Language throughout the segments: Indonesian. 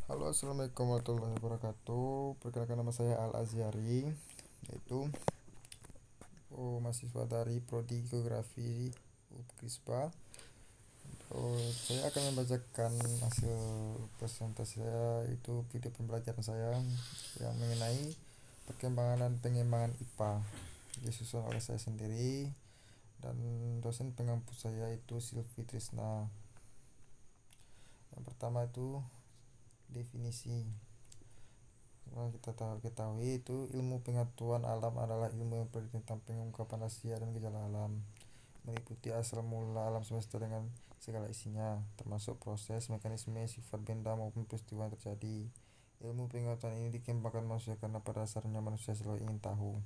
Halo, assalamualaikum warahmatullahi wabarakatuh. Perkenalkan, nama saya Al Aziari, yaitu mahasiswa dari Prodi Geografi UPKISPA. Saya akan membacakan hasil presentasi saya, itu video pembelajaran saya yang mengenai perkembangan dan pengembangan IPA, disusun oleh saya sendiri dan dosen pengampu saya itu Silvi Trisna. Yang pertama itu definisi. Kita ketahui itu ilmu pengetahuan alam adalah ilmu yang berdiri tentang pengungkapan rahasia dan gejala alam, meliputi asal mula alam semesta dengan segala isinya, termasuk proses, mekanisme, sifat benda maupun peristiwa yang terjadi. Ilmu pengetahuan ini dikembangkan manusia karena pada dasarnya manusia selalu ingin tahu.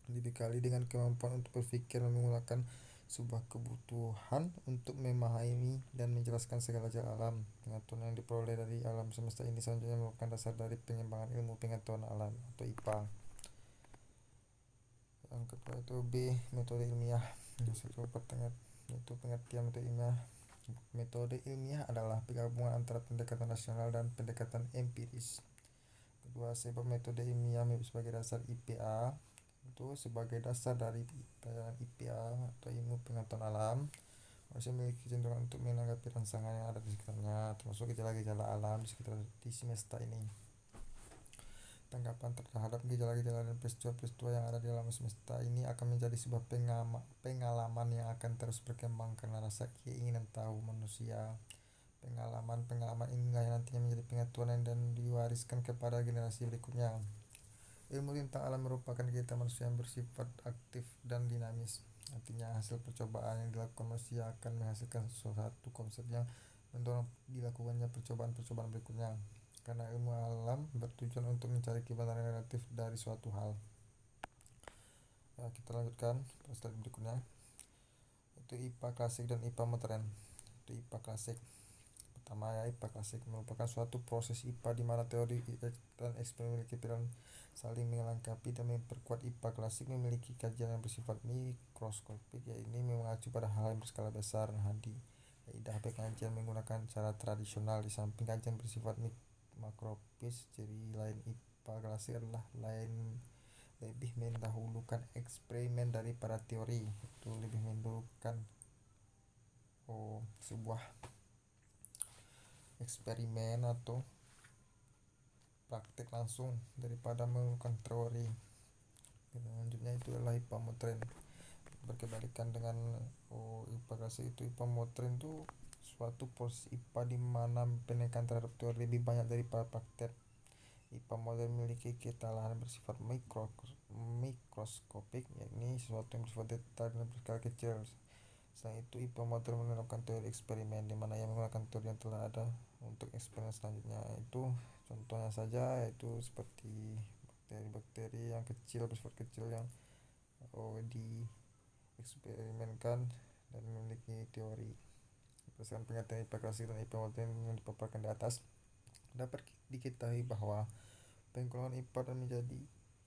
Dibekali dengan kemampuan untuk berpikir dan menggunakan sebuah kebutuhan untuk memahami dan menjelaskan segala jalan alam. Pengetahuan yang diperoleh dari alam semesta ini selanjutnya merupakan dasar dari pengembangan ilmu pengetahuan alam atau IPA. Yang kedua itu B, metode ilmiah. Itu pengertian metode ilmiah. Metode ilmiah adalah penggabungan antara pendekatan rasional dan pendekatan empiris. Kedua, sebab metode ilmiah sebagai dasar IPA, itu sebagai dasar dari IPA atau ilmu pengetahuan alam. Manusia memiliki kecenderungan untuk menanggapi rangsangan yang ada di sekitarnya, termasuk gejala-gejala alam di semesta ini. Tanggapan terhadap gejala-gejala dan peristiwa-peristiwa yang ada di alam semesta ini akan menjadi sebuah pengalaman yang akan terus berkembang karena rasa keinginan tahu manusia. Pengalaman inilah yang nantinya menjadi pengetahuan dan diwariskan kepada generasi berikutnya. Ilmu tentang alam merupakan kegiatan manusia yang bersifat aktif dan dinamis. Artinya hasil percobaan yang dilakukan manusia akan menghasilkan suatu konsep yang mendorong dilakukannya percobaan-percobaan berikutnya. Karena ilmu alam bertujuan untuk mencari kebenaran relatif dari suatu hal. Ya, kita lanjutkan slide berikutnya. Itu IPA klasik dan IPA modern. Itu IPA klasik. Pertama ya, IPA klasik merupakan suatu proses IPA di mana teori dan eksperimen memiliki peran saling melengkapi dan memperkuat. IPA klasik memiliki kajian yang bersifat mikroskopik, yaitu mengacu pada hal yang berskala besar dan kaidah pengajian menggunakan cara tradisional di samping kajian bersifat makropis. Ciri lain IPA klasik adalah lebih mendahulukan eksperimen daripada teori. Itu lebih mendahulukan sebuah eksperimen atau praktik langsung daripada menggunakan teori. Selanjutnya itu adalah IPA modern, berkebalikan dengan IPA klasik. Itu IPA modern itu suatu proses IPA di mana penekanan terhadap teori lebih banyak daripada praktek. IPA modern memiliki ketalahan bersifat mikroskopik, yakni sesuatu yang bersifat detail dan berskala kecil. Selain itu, IPA modern menerapkan teori eksperimen di mana ia menggunakan teori yang telah ada untuk eksperimen selanjutnya. Itu contohnya saja, yaitu seperti bakteri-bakteri yang kecil, bersifat kecil, yang dieksperimenkan dan memiliki teori. Berdasarkan pengertian IPA klasik dan IPA modern yang dipaparkan di atas, dapat diketahui bahwa penggolongan IPA dan menjadi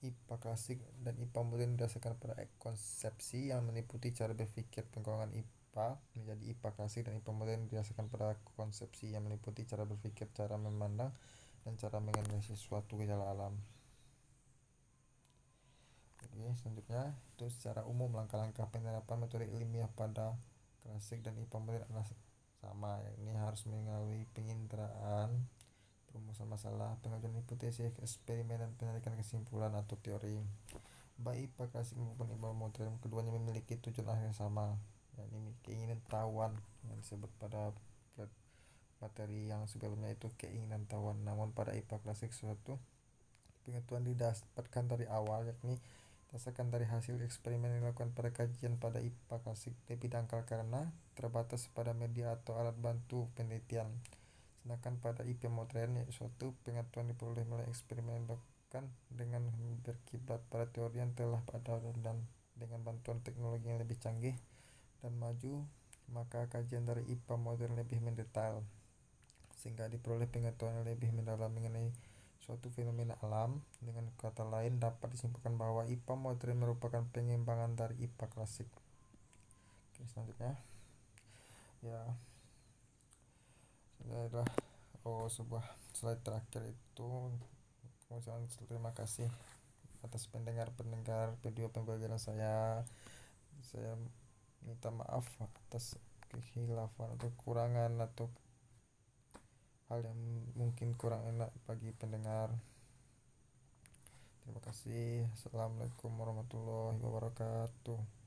IPA klasik dan IPA modern didasarkan pada konsepsi yang meliputi cara berpikir. Penggolongan IPA menjadi IPA klasik dan IPA modern didasarkan pada konsepsi yang meliputi cara berpikir, cara memandang, dan cara menganalisis suatu gejala alam. Oke, selanjutnya itu secara umum langkah-langkah penerapan metode ilmiah pada klasik dan IPA modern adalah sama. Ini harus melalui penginderaan, perumusan masalah, pengajuan hipotesis, eksperimen, dan penarikan kesimpulan atau teori. Baik IPA klasik maupun IPA modern, keduanya memiliki tujuan akhir yang sama, yakni keinginan tahuan yang disebut pada materi yang sebelumnya itu keinginan tahuan. Namun pada IPA klasik suatu pengetahuan didapatkan dari awal, yakni berdasarkan dari hasil eksperimen yang dilakukan pada kajian. Pada IPA klasik lebih dangkal karena terbatas pada media atau alat bantu penelitian. Sedangkan pada IPA modern, suatu pengetahuan diperoleh melalui eksperimen yang dilakukan dengan berkiblat pada teori yang telah ada dan dengan bantuan teknologi yang lebih canggih dan maju, maka kajian dari IPA modern lebih mendetail sehingga diperoleh pengetahuan yang lebih mendalam mengenai suatu fenomena alam. Dengan kata lain, dapat disimpulkan bahwa IPA modern merupakan pengembangan dari IPA klasik. Oke, selanjutnya ya, adalah sebuah slide terakhir itu mengucapkan terima kasih atas pendengar-pendengar video pembelajaran saya minta maaf atas kekhilafan atau kekurangan atau hal yang mungkin kurang enak bagi pendengar. Terima kasih. Assalamualaikum warahmatullahi wabarakatuh.